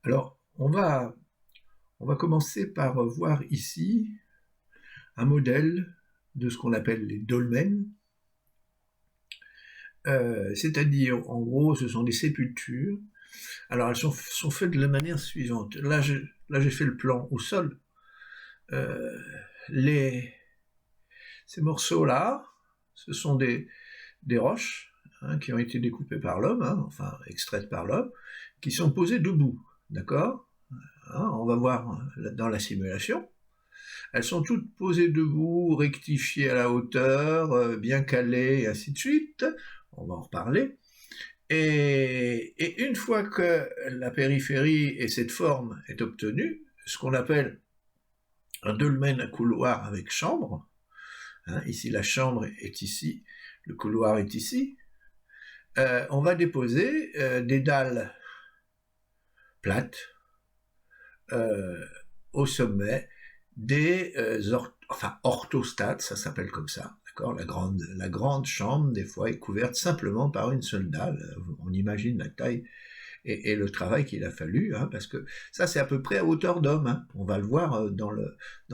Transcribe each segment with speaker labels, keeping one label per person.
Speaker 1: Alors, on va commencer par voir ici un modèle de ce qu'on appelle les dolmens, c'est-à-dire, en gros, ce sont des sépultures. Alors, elles sont faites de la manière suivante. Là, j'ai fait le plan au sol. Ces morceaux-là, ce sont des roches qui ont été découpées par l'homme, enfin extraites par l'homme, qui sont posées debout, d'accord, on va voir dans la simulation. Elles sont toutes posées debout, rectifiées à la hauteur, bien calées, et ainsi de suite. On va en reparler. Et une fois que la périphérie et cette forme est obtenue, ce qu'on appelle un dolmen à couloir avec chambre, ici la chambre est ici, le couloir est ici, on va déposer des dalles plates au sommet des orthostates, ça s'appelle comme ça, d'accord. La grande chambre, des fois, est couverte simplement par une seule dalle. On imagine la taille et le travail qu'il a fallu, parce que ça, c'est à peu près à hauteur d'homme. On va le voir dans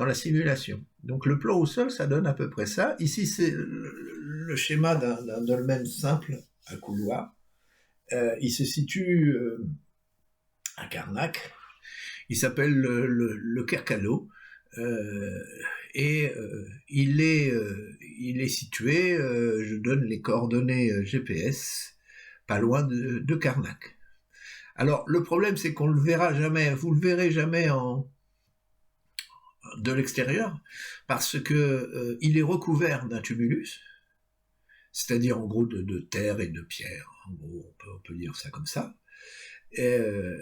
Speaker 1: la simulation. Donc le plan au sol, ça donne à peu près ça. Ici, c'est le schéma d'un dolmen simple à couloir. Il se situe à Carnac. Il s'appelle le Kercado. Il est situé, je donne les coordonnées GPS, pas loin de Carnac. Alors le problème, c'est qu'on le verra jamais, vous le verrez jamais de l'extérieur, parce que il est recouvert d'un tumulus, c'est-à-dire en gros de terre et de pierre. En gros, on peut dire ça comme ça.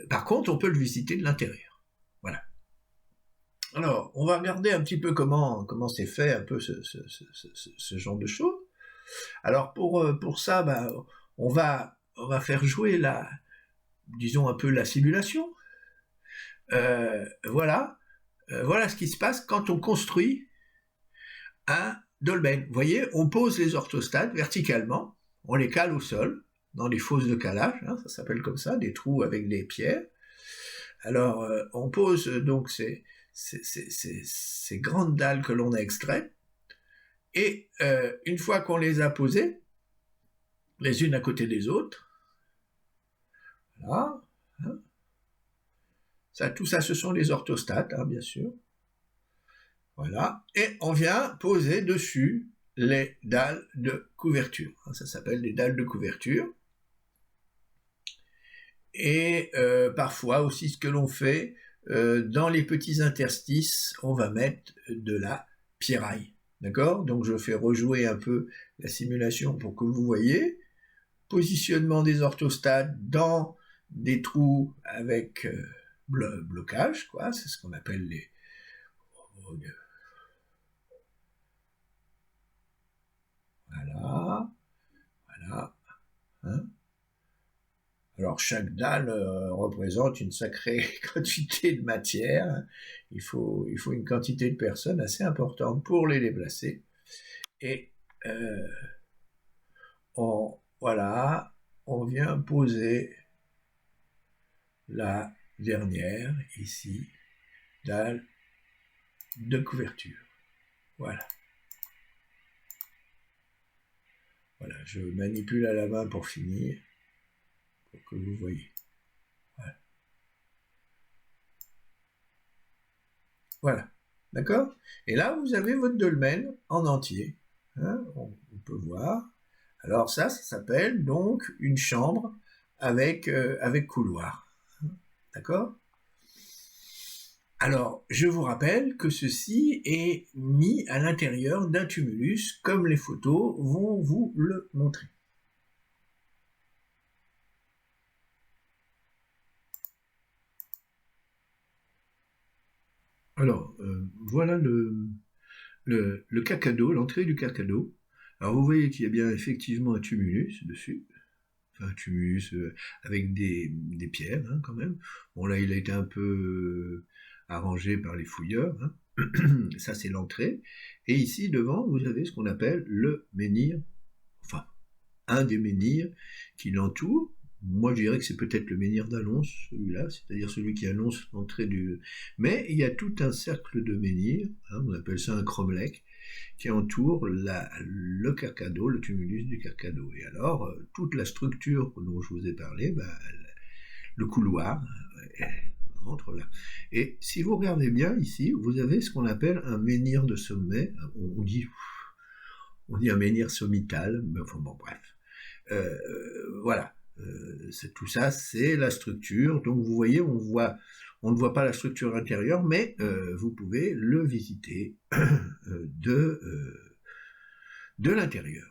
Speaker 1: Par contre, on peut le visiter de l'intérieur. Voilà. Alors, on va regarder un petit peu comment c'est fait un peu ce genre de choses. Alors pour ça, on va faire jouer disons un peu la simulation. Voilà ce qui se passe quand on construit un dolmen. Vous voyez, on pose les orthostates verticalement, on les cale au sol, dans des fosses de calage, ça s'appelle comme ça, des trous avec des pierres. Alors, on pose donc ces grandes dalles que l'on a extraites, et une fois qu'on les a posées, les unes à côté des autres, voilà, tout ça, ce sont les orthostates, bien sûr. Voilà, et on vient poser dessus les dalles de couverture. Ça s'appelle des dalles de couverture. Et parfois aussi, ce que l'on fait, dans les petits interstices, on va mettre de la pierraille. D'accord ? Donc je fais rejouer un peu la simulation pour que vous voyez. Positionnement des orthostates dans des trous avec blocage, quoi. C'est ce qu'on appelle les... Voilà. Alors chaque dalle représente une sacrée quantité de matière. Il faut une quantité de personnes assez importante pour les déplacer. Et on vient poser la dernière ici, dalle de couverture. Voilà, je manipule à la main pour finir, pour que vous voyez. Voilà, d'accord ? Et là, vous avez votre dolmen en entier. On peut voir. Alors ça s'appelle donc une chambre avec couloir. D'accord ? Alors, je vous rappelle que ceci est mis à l'intérieur d'un tumulus, comme les photos vont vous le montrer. Alors, voilà le Kercado, l'entrée du Kercado. Alors, vous voyez qu'il y a bien effectivement un tumulus dessus. Enfin, un tumulus avec des pierres, quand même. Bon, là, il a été un peu arrangé par les fouilleurs. Ça, c'est l'entrée. Et ici, devant, vous avez ce qu'on appelle le menhir, enfin, un des menhirs qui l'entoure. Moi, je dirais que c'est peut-être le menhir d'Annonce, celui-là, c'est-à-dire celui qui annonce l'entrée du... Mais il y a tout un cercle de menhirs, hein, on appelle ça un cromlech, qui entoure le Carcado, le tumulus du Carcado. Et alors, toute la structure dont je vous ai parlé, le couloir, entre là. Et si vous regardez bien ici, vous avez ce qu'on appelle un menhir de sommet. On dit un menhir sommital, mais enfin bon, bref. Voilà. Tout ça, c'est la structure. Donc vous voyez, on ne voit pas la structure intérieure, mais vous pouvez le visiter de l'intérieur.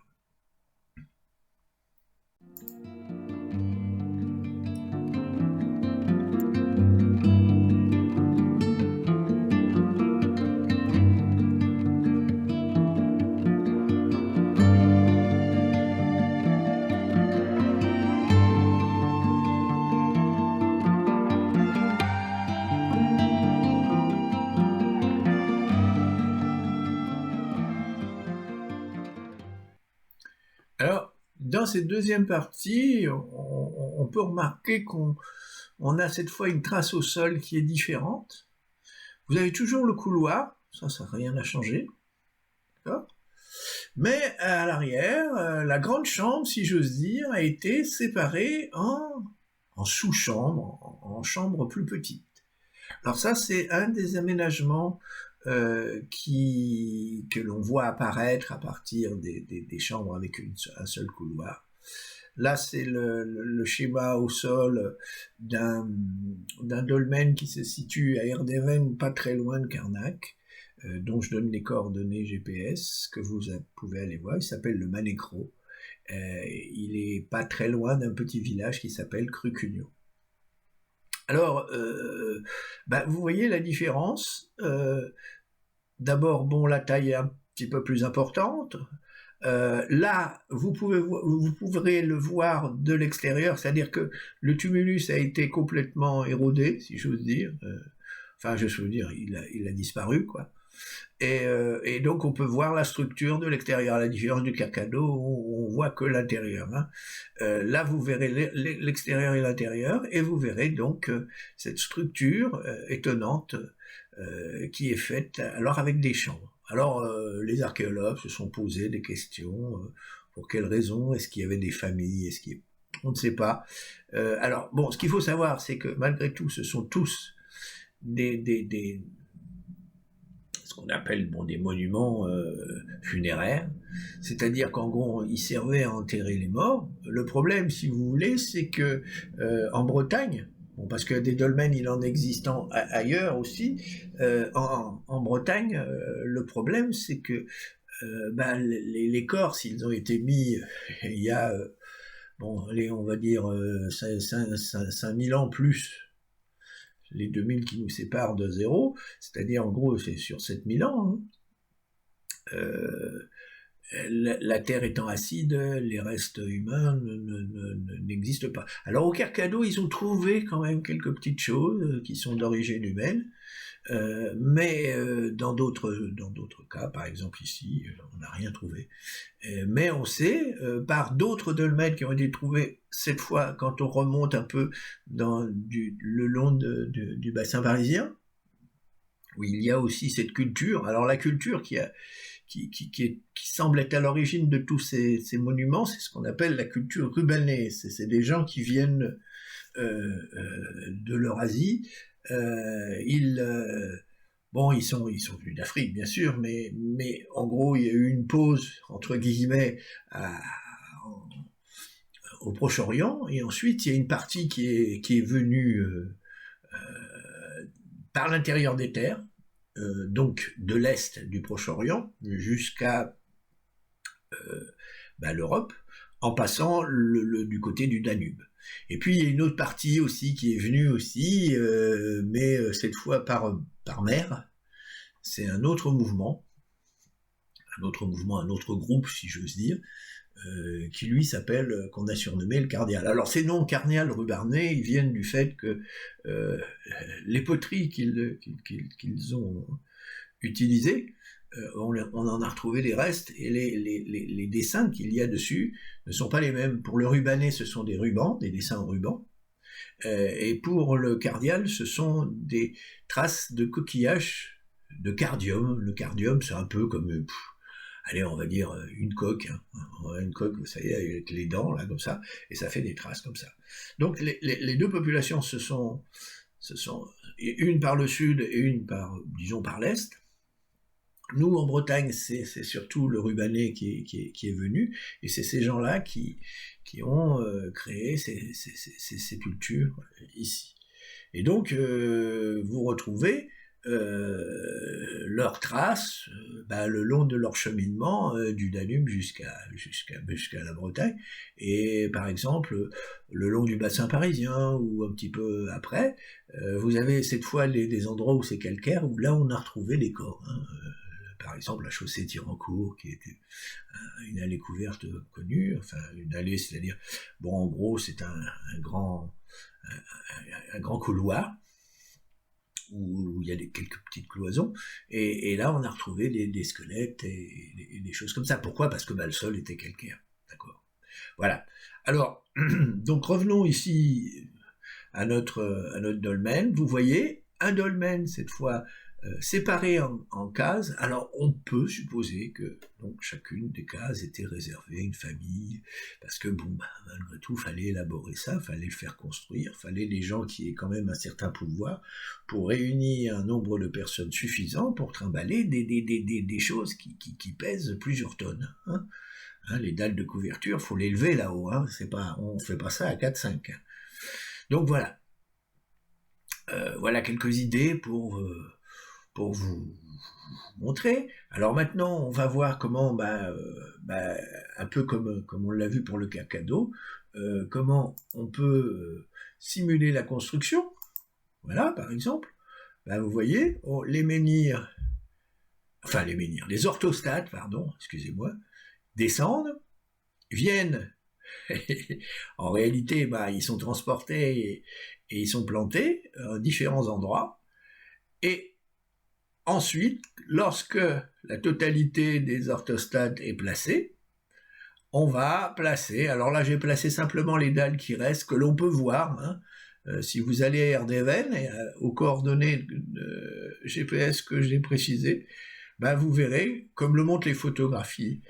Speaker 1: Alors, dans cette deuxième partie, on peut remarquer qu'on a cette fois une trace au sol qui est différente. Vous avez toujours le couloir, ça rien n'a changé. D'accord ? Mais à l'arrière, la grande chambre, si j'ose dire, a été séparée en sous-chambres, en chambres plus petites. Alors ça, c'est un des aménagements que l'on voit apparaître à partir des chambres avec un seul couloir. Là, c'est le schéma au sol d'un dolmen qui se situe à Erdeven, pas très loin de Karnak, dont je donne les coordonnées GPS, que vous pouvez aller voir. Il s'appelle le Manécro. Il est pas très loin d'un petit village qui s'appelle Crucugno. Alors, vous voyez la différence. D'abord, bon, la taille est un petit peu plus importante. Là, vous pourrez le voir de l'extérieur, c'est-à-dire que le tumulus a été complètement érodé, si j'ose dire. Il a disparu, quoi. Et donc on peut voir la structure de l'extérieur, à la différence du Carcado où on voit que l'intérieur. Hein. Là vous verrez l'extérieur et l'intérieur, et vous verrez donc cette structure étonnante qui est faite alors avec des chambres. Alors les archéologues se sont posé des questions, pour quelles raisons, est-ce qu'il y avait des familles, on ne sait pas. Alors bon, ce qu'il faut savoir, c'est que malgré tout, ce sont tous ce qu'on appelle des monuments funéraires, c'est-à-dire qu'en gros, ils servaient à enterrer les morts. Le problème, si vous voulez, c'est que en Bretagne, parce que des dolmens, il en existe ailleurs aussi, en Bretagne, le problème, c'est que les corps, s'ils ont été mis il y a, on va dire 5000 ans plus, les 2000 qui nous séparent de zéro, c'est-à-dire en gros c'est sur 7000 ans, hein. La Terre étant acide, les restes humains n'existent pas. Alors au Carcado, ils ont trouvé quand même quelques petites choses qui sont d'origine humaine, mais dans d'autres cas, par exemple ici, on n'a rien trouvé. Mais on sait, par d'autres dolmens qui ont été trouvés, cette fois quand on remonte un peu le long du bassin parisien, où il y a aussi cette culture. Alors la culture qui semble être à l'origine de tous ces monuments, c'est ce qu'on appelle la culture rubenaise. C'est des gens qui viennent de l'Eurasie. Ils sont venus d'Afrique, bien sûr, mais en gros, il y a eu une pause, entre guillemets, au Proche-Orient, et ensuite, il y a une partie qui est venue par l'intérieur des terres, donc de l'Est du Proche-Orient jusqu'à l'Europe, en passant du côté du Danube. Et puis il y a une autre partie aussi qui est venue aussi, mais cette fois par mer. C'est un autre mouvement, un autre groupe, si j'ose dire, qui lui s'appelle, qu'on a surnommé le Carnial. Alors ces noms Carnial, Rubarnais, ils viennent du fait que les poteries qu'ils ont utilisées on en a retrouvé des restes, et les dessins qu'il y a dessus ne sont pas les mêmes. Pour le rubané, ce sont des rubans, des dessins en ruban, et pour le cardial, ce sont des traces de coquillages de cardium. Le cardium, c'est un peu comme, allez, on va dire une coque, hein. Une coque, vous savez, avec les dents, là, comme ça, et ça fait des traces comme ça. Donc les deux populations ce sont une par le sud et une par, disons, par l'est. Nous, en Bretagne, c'est surtout le rubané qui est venu, et c'est ces gens-là qui ont créé ces sépultures ici. Et donc, vous retrouvez leurs traces le long de leur cheminement du Danube jusqu'à la Bretagne, et par exemple le long du bassin parisien ou un petit peu après, vous avez cette fois des endroits où c'est calcaire, où là on a retrouvé des corps, hein. Par exemple la chaussée Tirancourt, qui était une allée couverte connue, enfin une allée, c'est-à-dire, bon, en gros c'est un grand couloir où il y a quelques petites cloisons, et là on a retrouvé des squelettes et des choses comme ça. Pourquoi? Parce que le sol était calcaire, d'accord. Voilà. Alors, donc revenons ici à notre dolmen. Vous voyez, un dolmen cette fois séparé en cases. Alors on peut supposer que donc chacune des cases était réservée à une famille, parce que bon, malgré tout, fallait élaborer ça, fallait le faire construire, fallait les gens qui aient quand même un certain pouvoir pour réunir un nombre de personnes suffisant pour trimballer des choses qui pèsent plusieurs tonnes, hein. Les dalles de couverture, faut les lever là-haut, hein. On fait pas ça à 4-5. Donc voilà. Voilà quelques idées pour vous montrer. Alors maintenant, on va voir comment, un peu comme on l'a vu pour le Carcado, comment on peut simuler la construction. Voilà, par exemple. Vous voyez, les orthostates, pardon, excusez-moi, descendent, viennent. En réalité, ils sont transportés et ils sont plantés à différents endroits. Et ensuite, lorsque la totalité des orthostates est placée, on va placer, alors là j'ai placé simplement les dalles qui restent, que l'on peut voir, hein. Si vous allez à Erdevenne, aux coordonnées GPS que j'ai précisées, vous verrez, comme le montrent les photographies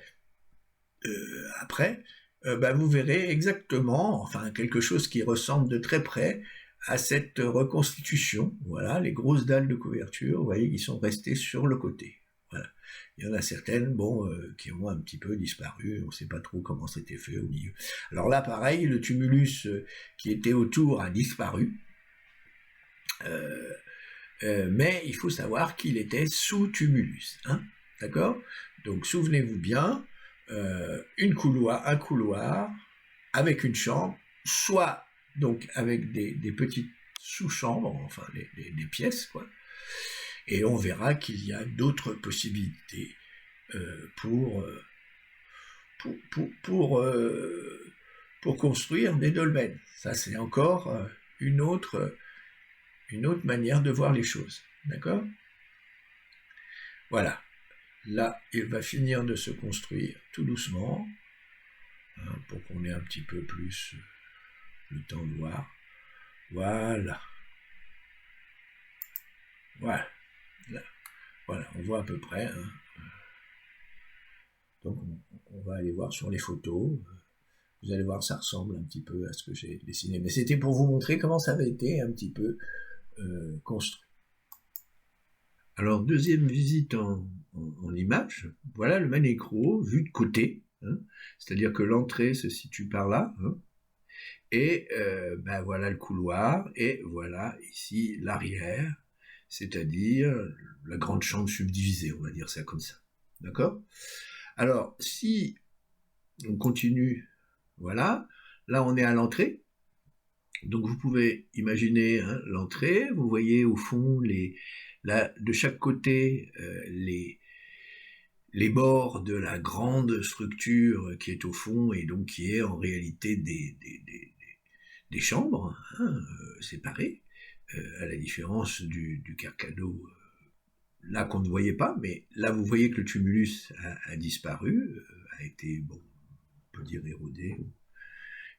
Speaker 1: après, vous verrez exactement, enfin quelque chose qui ressemble de très près à cette reconstitution. Voilà, les grosses dalles de couverture, vous voyez, qui sont restées sur le côté. Voilà. Il y en a certaines, qui ont un petit peu disparu, on ne sait pas trop comment c'était fait au milieu. Alors là, pareil, le tumulus qui était autour a disparu, mais il faut savoir qu'il était sous tumulus, hein, d'accord? Donc souvenez-vous bien, un couloir avec une chambre, soit donc avec des petites sous-chambres, enfin des pièces, quoi. Et on verra qu'il y a d'autres possibilités pour construire des dolmens. Ça, c'est encore une autre manière de voir les choses, d'accord? Voilà. Là, il va finir de se construire tout doucement, hein, pour qu'on ait un petit peu plus le temps de voir. Voilà. Voilà. Là. Voilà, on voit à peu près, hein. Donc on va aller voir sur les photos. Vous allez voir, ça ressemble un petit peu à ce que j'ai dessiné. Mais c'était pour vous montrer comment ça avait été un petit peu construit. Alors, deuxième visite en image. Voilà le Manécro vu de côté, hein. C'est-à-dire que l'entrée se situe par là, hein. Et voilà le couloir, et voilà ici l'arrière, c'est-à-dire la grande chambre subdivisée, on va dire ça comme ça. D'accord? Alors, si on continue, voilà, là on est à l'entrée, donc vous pouvez imaginer, hein, l'entrée, vous voyez au fond de chaque côté les bords de la grande structure qui est au fond, et donc qui est en réalité des chambres, hein, séparées, à la différence du Carcado là qu'on ne voyait pas, mais là vous voyez que le tumulus a disparu, a été, bon, on peut dire érodé.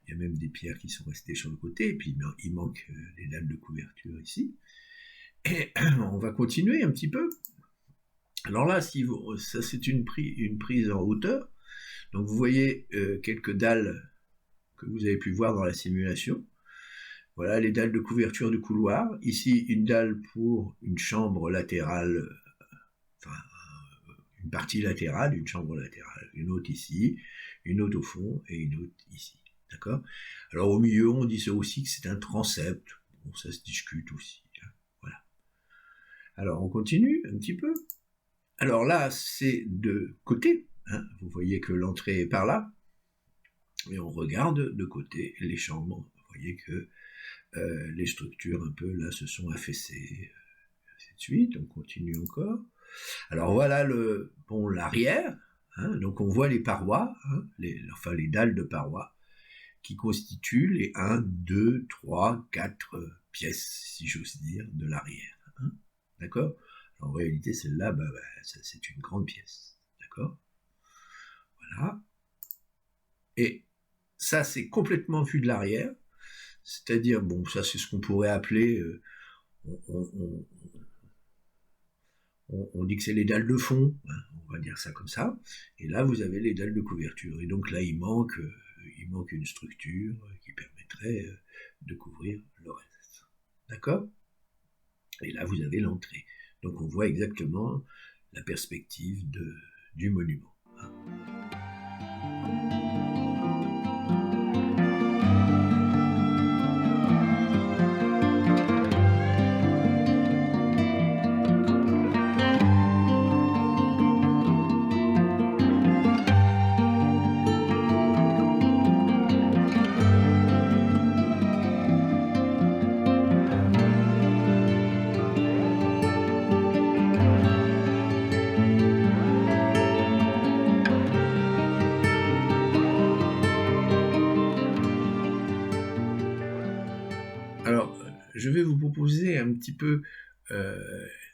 Speaker 1: Il y a même des pierres qui sont restées sur le côté, et puis il manque les dalles de couverture ici. Et on va continuer un petit peu. Alors là, ça c'est une prise en hauteur. Donc vous voyez quelques dalles que vous avez pu voir dans la simulation. Voilà les dalles de couverture du couloir. Ici, une dalle pour une chambre latérale, enfin une partie latérale, une chambre latérale. Une autre ici, une autre au fond et une autre ici. D'accord ? Alors au milieu, on dit ça aussi que c'est un transept. Bon, ça se discute aussi. Hein. Voilà. Alors on continue un petit peu. Alors là, c'est de côté. Hein. Vous voyez que l'entrée est par là. Et on regarde de côté les chambres. Vous voyez que les structures un peu là se sont affaissées. Ainsi de suite. On continue encore. Alors voilà l'arrière. Hein. Donc on voit les parois, hein, les dalles de parois qui constituent les 1, 2, 3, 4 pièces, si j'ose dire, de l'arrière. Hein. D'accord ? En réalité, celle-là, c'est une grande pièce. D'accord ? Voilà. Et ça, c'est complètement vu de l'arrière. C'est-à-dire, bon, ça, c'est ce qu'on pourrait appeler... on dit que c'est les dalles de fond, hein, on va dire ça comme ça. Et là, vous avez les dalles de couverture. Et donc là, il manque une structure qui permettrait de couvrir le reste. D'accord ? Et là, vous avez l'entrée. Donc on voit exactement la perspective du monument. Hein. Je vais vous proposer un petit peu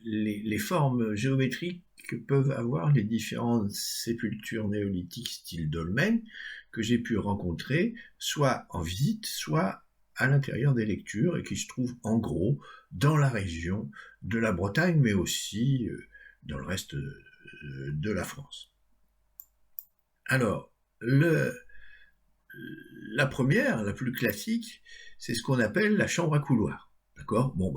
Speaker 1: les formes géométriques que peuvent avoir les différentes sépultures néolithiques style dolmen que j'ai pu rencontrer, soit en visite, soit à l'intérieur des lectures, et qui se trouvent en gros dans la région de la Bretagne, mais aussi dans le reste de la France. Alors, la première, la plus classique, c'est ce qu'on appelle la chambre à couloir. D'accord ? Bon,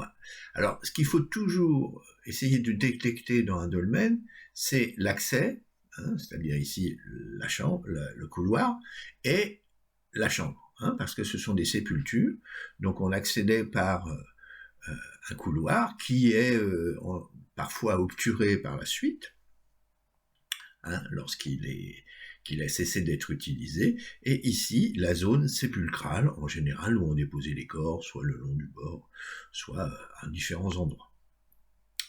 Speaker 1: alors, ce qu'il faut toujours essayer de détecter dans un dolmen, c'est l'accès, hein, c'est-à-dire ici la chambre, le couloir, et la chambre, hein, parce que ce sont des sépultures. Donc, on accédait par un couloir qui est parfois obturé par la suite, hein, lorsqu'il a cessé d'être utilisé, et ici, la zone sépulcrale, en général, où on déposait les corps, soit le long du bord, soit à différents endroits.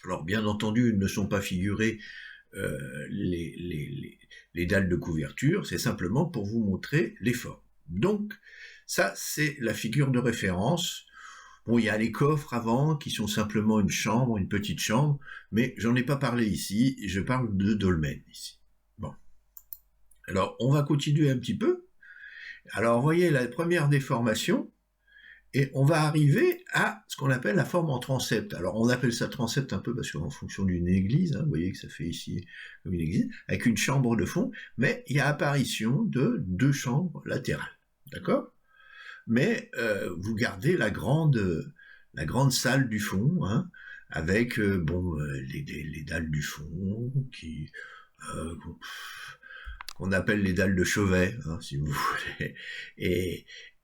Speaker 1: Alors, bien entendu, ne sont pas figurées les dalles de couverture, c'est simplement pour vous montrer les formes. Donc, ça, c'est la figure de référence. Bon, il y a les coffres avant, qui sont simplement une chambre, une petite chambre, mais j'en ai pas parlé ici, je parle de dolmen ici. Bon. Alors, on va continuer un petit peu. Alors, vous voyez la première déformation, et on va arriver à ce qu'on appelle la forme en transept. Alors, on appelle ça transept un peu parce qu'en fonction d'une église, hein, vous voyez que ça fait ici comme une église, avec une chambre de fond, mais il y a apparition de 2 chambres latérales. D'accord ? Mais vous gardez la grande salle du fond, hein, avec les dalles du fond qui... qu'on appelle les dalles de chevet, hein, si vous voulez,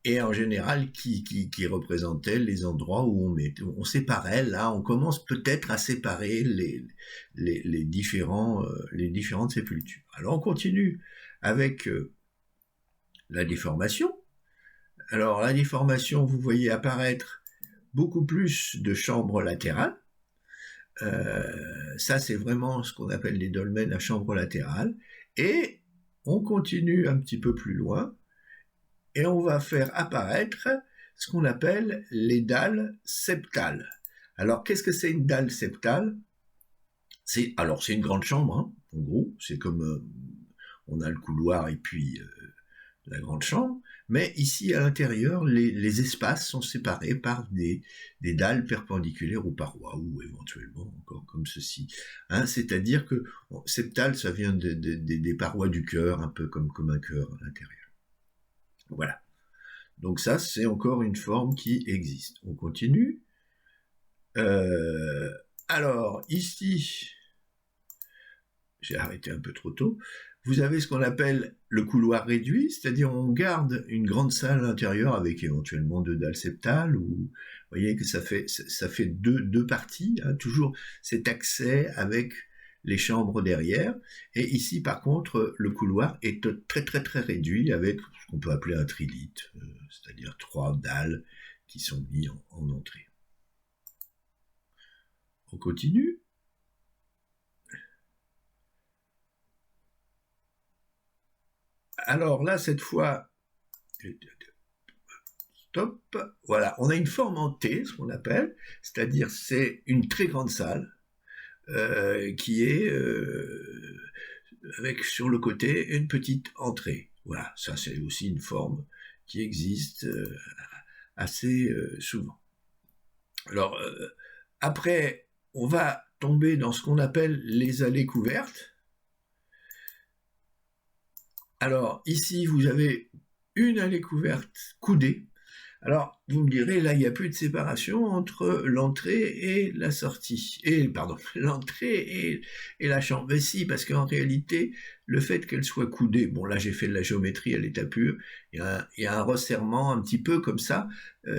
Speaker 1: et en général qui représentaient les endroits où on séparait. Là, on commence peut-être à séparer les différentes sépultures. Alors on continue avec la déformation. Alors la déformation, vous voyez apparaître beaucoup plus de chambres latérales. Ça, c'est vraiment ce qu'on appelle les dolmens à chambre latérale. Et on continue un petit peu plus loin et on va faire apparaître ce qu'on appelle les dalles septales. Alors, qu'est-ce que c'est une dalle septale ? C'est une grande chambre, hein, en gros, c'est comme on a le couloir et puis la grande chambre, mais ici à l'intérieur, les espaces sont séparés par des dalles perpendiculaires aux parois, ou éventuellement encore comme ceci. Hein, c'est-à-dire que septal, ça vient des parois du cœur, un peu comme un cœur à l'intérieur. Voilà. Donc ça, c'est encore une forme qui existe. On continue. Alors, ici, j'ai arrêté un peu trop tôt, vous avez ce qu'on appelle le couloir réduit, c'est-à-dire on garde une grande salle à l'intérieur avec éventuellement 2 dalles septales, ou vous voyez que ça fait deux parties, hein, toujours cet accès avec les chambres derrière, et ici par contre le couloir est très très très réduit avec ce qu'on peut appeler un trilithe, c'est-à-dire 3 dalles qui sont mis en entrée. On continue. Alors là, cette fois, stop, voilà, on a une forme en T, ce qu'on appelle, c'est-à-dire c'est une très grande salle qui est avec sur le côté une petite entrée. Voilà, ça c'est aussi une forme qui existe assez souvent. Alors, après, on va tomber dans ce qu'on appelle les allées couvertes. Alors, ici, vous avez une allée couverte coudée. Alors, vous me direz, là, il n'y a plus de séparation entre l'entrée et la sortie. L'entrée et la chambre. Mais si, parce qu'en réalité, le fait qu'elle soit coudée, bon, là, j'ai fait de la géométrie à l'état pur, il y a un resserrement un petit peu comme ça,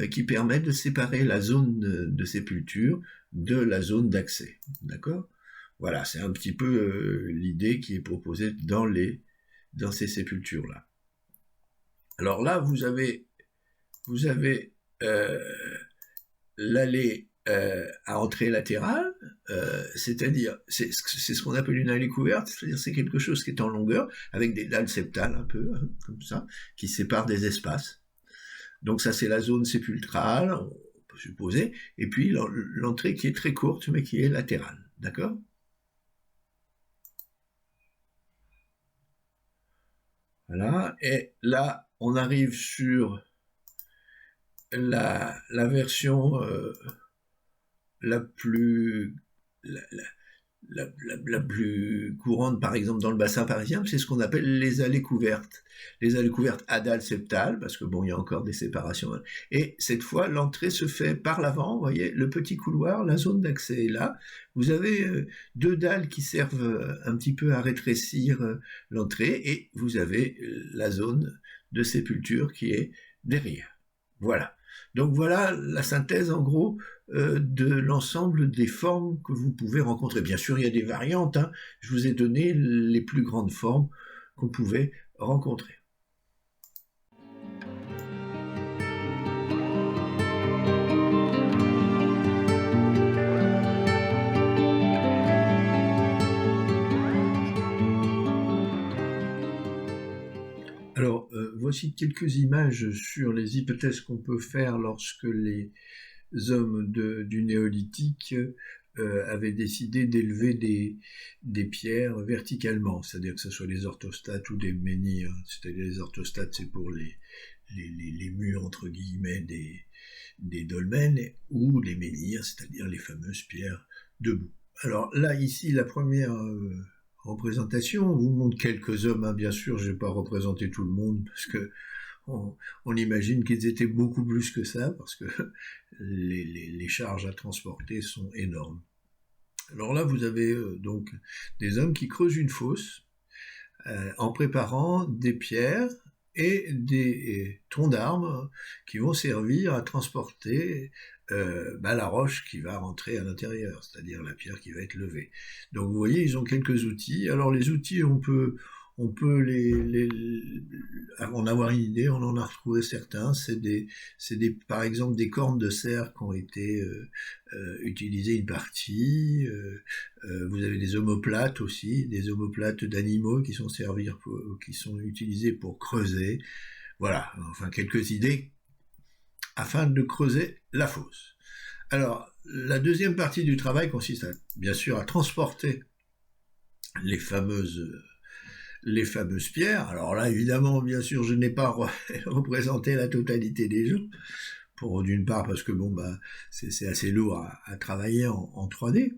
Speaker 1: qui permet de séparer la zone de sépulture de la zone d'accès. D'accord ? Voilà, c'est un petit peu l'idée qui est proposée dans ces sépultures-là. Alors là, vous avez l'allée à entrée latérale, c'est-à-dire, c'est ce qu'on appelle une allée couverte, c'est-à-dire c'est quelque chose qui est en longueur, avec des dalles septales un peu, hein, comme ça, qui séparent des espaces. Donc ça, c'est la zone sépulcrale, on peut supposer, et puis l'entrée qui est très courte, mais qui est latérale, d'accord ? Voilà, et là, on arrive sur la version la plus courante, par exemple, dans le bassin parisien, c'est ce qu'on appelle les allées couvertes. Les allées couvertes à dalles septales, parce que bon, il y a encore des séparations. Et cette fois, l'entrée se fait par l'avant, vous voyez, le petit couloir, la zone d'accès est là. Vous avez 2 dalles qui servent un petit peu à rétrécir l'entrée, et vous avez la zone de sépulture qui est derrière. Voilà. Donc voilà la synthèse en gros de l'ensemble des formes que vous pouvez rencontrer. Bien sûr, il y a des variantes, hein. Je vous ai donné les plus grandes formes qu'on pouvait rencontrer. Alors, voici quelques images sur les hypothèses qu'on peut faire lorsque les hommes du néolithique avaient décidé d'élever des pierres verticalement, c'est-à-dire que ce soit des orthostates ou des menhirs. C'est-à-dire les orthostates, c'est pour les murs, entre guillemets, des dolmens, ou les menhirs, c'est-à-dire les fameuses pierres debout. Alors là, ici, la première représentation, on vous montre quelques hommes, hein, bien sûr, je ne vais pas représenter tout le monde, parce que on imagine qu'ils étaient beaucoup plus que ça, parce que les charges à transporter sont énormes. Alors là, vous avez donc des hommes qui creusent une fosse en préparant des pierres et des troncs d'arbres qui vont servir à transporter la roche qui va rentrer à l'intérieur, c'est-à-dire la pierre qui va être levée. Donc vous voyez, ils ont quelques outils. Alors les outils, on peut en avoir une idée, on en a retrouvé certains. C'est par exemple des cornes de cerf qui ont été utilisées une partie. Vous avez des omoplates aussi, des omoplates d'animaux qui sont utilisées pour creuser. Voilà, enfin quelques idées afin de creuser la fosse. Alors, la deuxième partie du travail consiste bien sûr à transporter les fameuses pierres. Alors là, évidemment, bien sûr, je n'ai pas représenté la totalité des gens, d'une part parce que c'est assez lourd à travailler en 3D.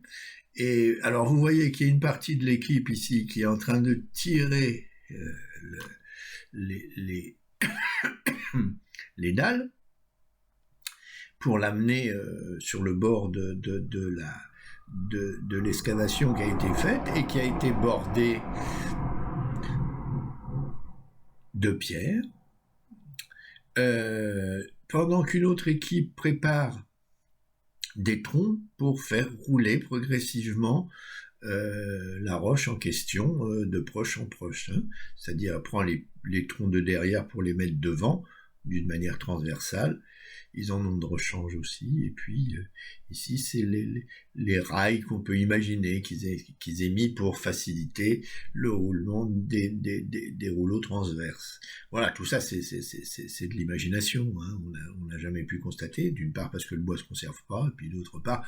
Speaker 1: Et alors vous voyez qu'il y a une partie de l'équipe ici qui est en train de tirer les dalles pour l'amener sur le bord de l'excavation qui a été faite et qui a été bordée de pierres. Pendant qu'une autre équipe prépare des troncs pour faire rouler progressivement la roche en question de proche en proche, hein. C'est-à-dire prend les troncs de derrière pour les mettre devant d'une manière transversale. Ils en ont de rechange aussi, et puis ici c'est les rails qu'on peut imaginer qu'ils aient mis pour faciliter le roulement des rouleaux transverses. Voilà, tout ça c'est de l'imagination, hein. On n'a jamais pu constater, d'une part parce que le bois se conserve pas, et puis d'autre part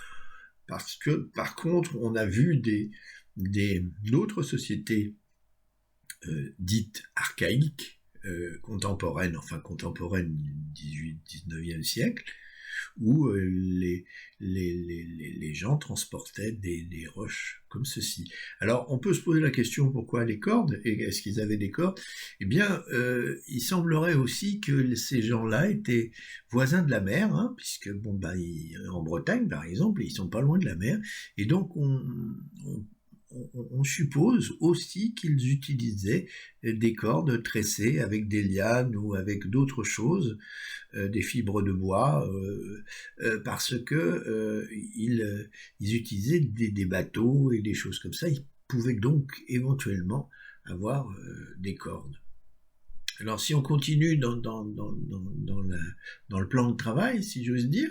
Speaker 1: parce que par contre on a vu d'autres sociétés dites archaïques, contemporaines du 19e siècle, où les gens transportaient des roches comme ceci. Alors on peut se poser la question pourquoi les cordes, et est-ce qu'ils avaient des cordes? Eh bien il semblerait aussi que ces gens-là étaient voisins de la mer, hein, puisque en Bretagne par exemple, ils sont pas loin de la mer, et donc on suppose aussi qu'ils utilisaient des cordes tressées avec des lianes ou avec d'autres choses, des fibres de bois, parce que ils utilisaient des bateaux et des choses comme ça. Ils pouvaient donc éventuellement avoir des cordes. Alors si on continue dans le plan de travail, si j'ose dire,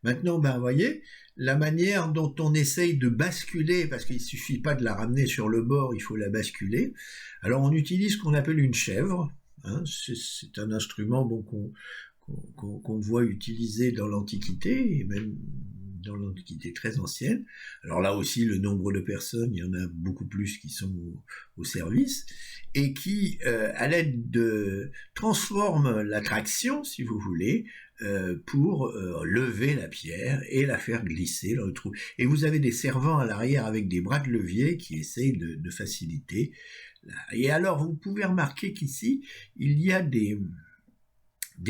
Speaker 1: maintenant, vous voyez, la manière dont on essaye de basculer, parce qu'il ne suffit pas de la ramener sur le bord, il faut la basculer. Alors on utilise ce qu'on appelle une chèvre, hein, c'est un instrument qu'on voit utilisé dans l'Antiquité, et même dans l'Antiquité très ancienne. Alors là aussi, le nombre de personnes, il y en a beaucoup plus qui sont au service, et qui, à l'aide transforme la traction, si vous voulez, pour lever la pierre et la faire glisser dans le trou. Et vous avez des servants à l'arrière avec des bras de levier qui essayent de faciliter. Et alors, vous pouvez remarquer qu'ici, il y a des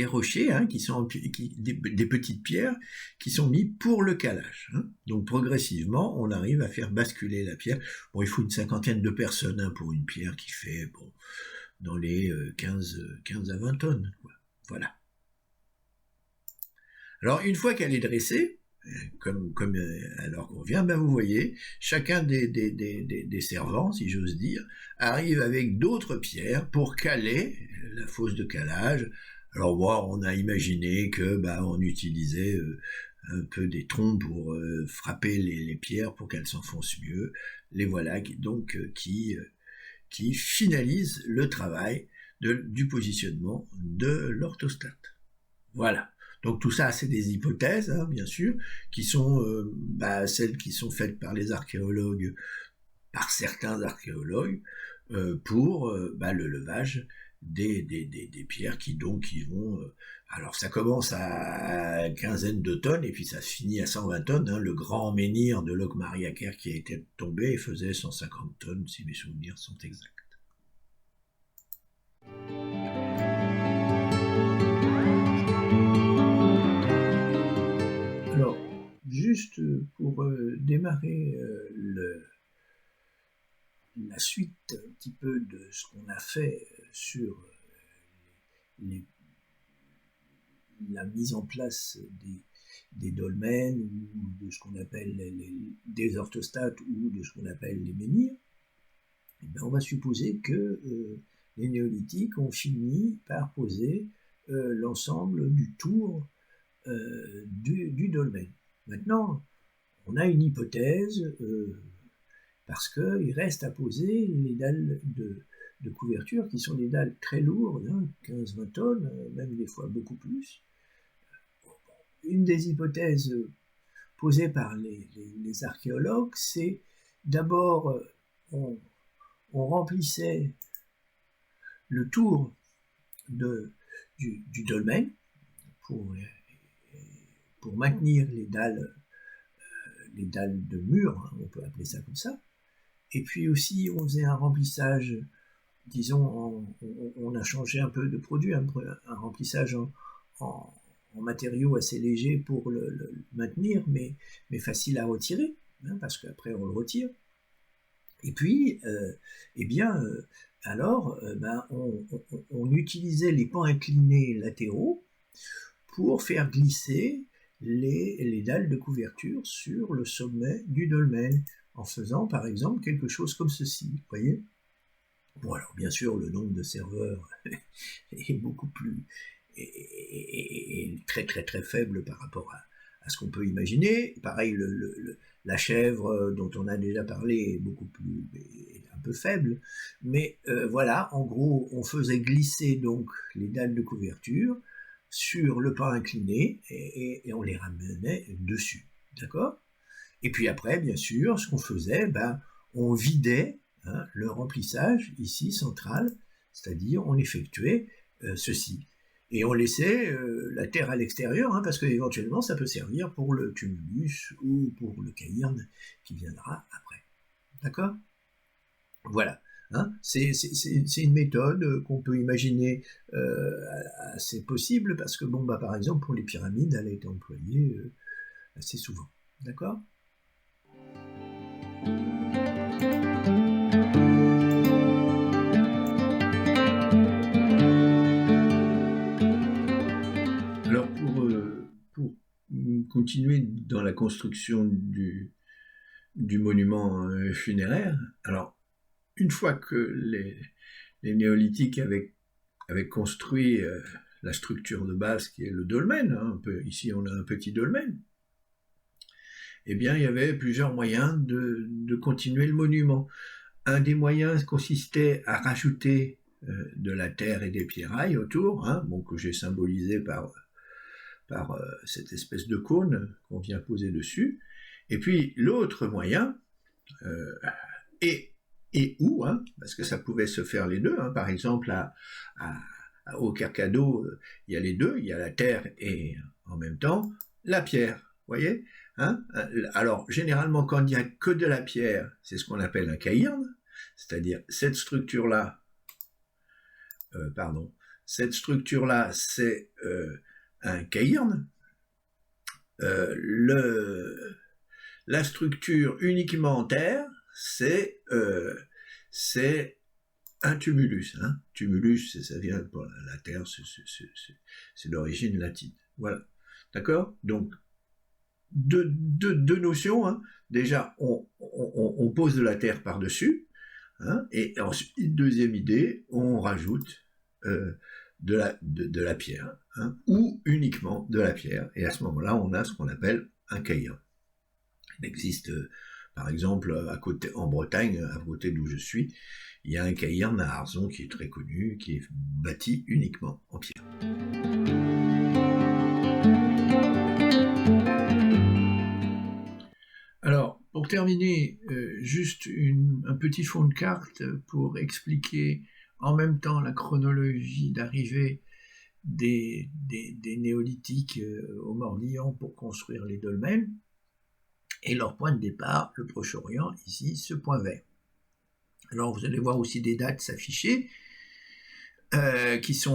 Speaker 1: rochers, hein, des petites pierres qui sont mis pour le calage, hein. Donc progressivement, on arrive à faire basculer la pierre. Bon, il faut une 50aine de personnes, hein, pour une pierre qui fait dans les 15 à 20 tonnes, quoi. Voilà. Alors une fois qu'elle est dressée, comme alors qu'on vient, vous voyez, chacun des servants, si j'ose dire, arrive avec d'autres pierres pour caler la fosse de calage. Alors on a imaginé que on utilisait un peu des troncs pour frapper les pierres pour qu'elles s'enfoncent mieux. Les voilà qui finalisent le travail du positionnement de l'orthostate. Voilà. Donc tout ça, c'est des hypothèses, hein, bien sûr, qui sont celles qui sont faites par les archéologues, par certains archéologues, pour le levage des pierres qui vont... alors ça commence à une quinzaine de tonnes et puis ça se finit à 120 tonnes. Hein. Le grand menhir de Locmariaquer qui a été tombé faisait 150 tonnes, si mes souvenirs sont exacts. Alors, juste pour démarrer la suite un petit peu de ce qu'on a fait sur la mise en place des dolmens ou de ce qu'on appelle des orthostates ou de ce qu'on appelle les menhirs, on va supposer que les néolithiques ont fini par poser l'ensemble du tour du dolmen. Maintenant, on a une hypothèse, parce qu'il reste à poser les dalles de couverture, qui sont des dalles très lourdes, hein, 15-20 tonnes, même des fois beaucoup plus. Une des hypothèses posée par les archéologues, c'est d'abord, on remplissait le tour du dolmen pour maintenir les dalles de mur, hein, on peut appeler ça comme ça. Et puis aussi, on faisait un remplissage, disons, on a changé un peu de produit, un remplissage en matériaux assez légers pour le maintenir, mais facile à retirer, hein, parce qu'après on le retire. Et puis, on utilisait les pans inclinés latéraux pour faire glisser les dalles de couverture sur le sommet du dolmen, en faisant par exemple quelque chose comme ceci, vous voyez. Bon, alors bien sûr, le nombre de serveurs est beaucoup plus, est très très très faible par rapport à ce qu'on peut imaginer. Pareil, la chèvre dont on a déjà parlé est beaucoup plus, un peu faible, mais voilà, en gros, on faisait glisser donc les dalles de couverture sur le pan incliné et on les ramenait dessus, d'accord? Et puis après, bien sûr, ce qu'on faisait, on vidait, hein, le remplissage ici central, c'est-à-dire on effectuait ceci. Et on laissait la terre à l'extérieur, hein, parce qu'éventuellement ça peut servir pour le tumulus ou pour le cairn qui viendra après. D'accord? Voilà. Hein, c'est une méthode qu'on peut imaginer assez possible, parce que, par exemple, pour les pyramides, elle a été employée assez souvent. D'accord? Alors, pour continuer dans la construction du monument funéraire, alors, une fois que les néolithiques avaient construit la structure de base qui est le dolmen, hein, ici on a un petit dolmen, eh bien il y avait plusieurs moyens de continuer le monument. Un des moyens consistait à rajouter de la terre et des pierrailles autour, hein, que j'ai symbolisé par cette espèce de cône qu'on vient poser dessus. Et puis l'autre moyen, hein, parce que ça pouvait se faire les deux, hein, par exemple au Carcado, il y a les deux, il y a la terre et en même temps la pierre, vous voyez, hein? Alors généralement quand il n'y a que de la pierre, c'est ce qu'on appelle un cairn, c'est-à-dire cette structure-là, c'est un cairn. La structure uniquement en terre, c'est un tumulus. Hein. Tumulus, ça vient de la terre, c'est d'origine latine. Voilà. D'accord? Donc, deux notions. Hein. Déjà, on pose de la terre par-dessus. Hein, et ensuite, deuxième idée, on rajoute de la pierre, hein, ou uniquement de la pierre. Et à ce moment-là, on a ce qu'on appelle un cairn. Il existe, par exemple, en Bretagne, à côté d'où je suis, il y a un cairn à Arzon qui est très connu, qui est bâti uniquement en pierre. Alors, pour terminer, juste un petit fond de carte pour expliquer en même temps la chronologie d'arrivée des néolithiques au Morbihan pour construire les dolmens, et leur point de départ, le Proche-Orient, ici, ce point vert. Alors vous allez voir aussi des dates s'afficher qui sont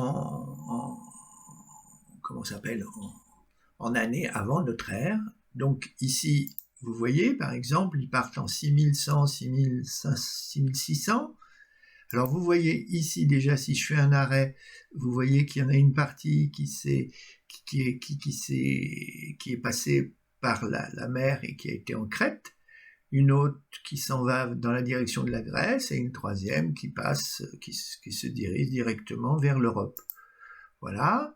Speaker 1: en années avant notre ère. Donc ici, vous voyez, par exemple, ils partent en 6100, 6600. Alors vous voyez ici déjà, si je fais un arrêt, vous voyez qu'il y en a une partie qui est passée par la mer et qui a été en Crète, une autre qui s'en va dans la direction de la Grèce et une troisième qui se dirige directement vers l'Europe. Voilà.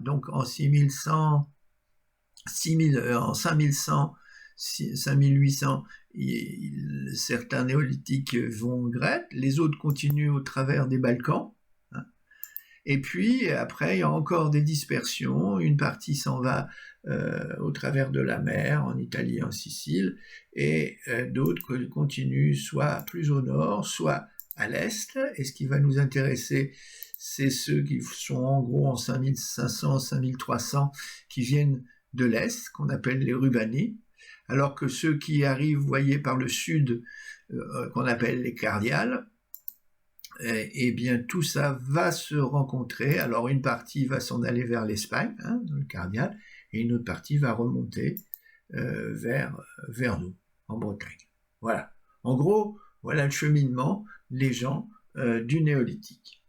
Speaker 1: Donc en 6100, en 5100, 5800, certains néolithiques vont en Grèce, les autres continuent au travers des Balkans, hein, Et puis après, il y a encore des dispersions. Une partie s'en va au travers de la mer, en Italie, en Sicile, et d'autres continuent soit plus au nord, soit à l'est. Et ce qui va nous intéresser, c'est ceux qui sont en gros en 5500, 5300, qui viennent de l'est, qu'on appelle les Rubani, alors que ceux qui arrivent, vous voyez, par le sud, qu'on appelle les Cardiales, eh bien tout ça va se rencontrer. Alors une partie va s'en aller vers l'Espagne, dans le Cardial, et une autre partie va remonter vers nous, en Bretagne. Voilà. En gros, voilà le cheminement des gens du néolithique.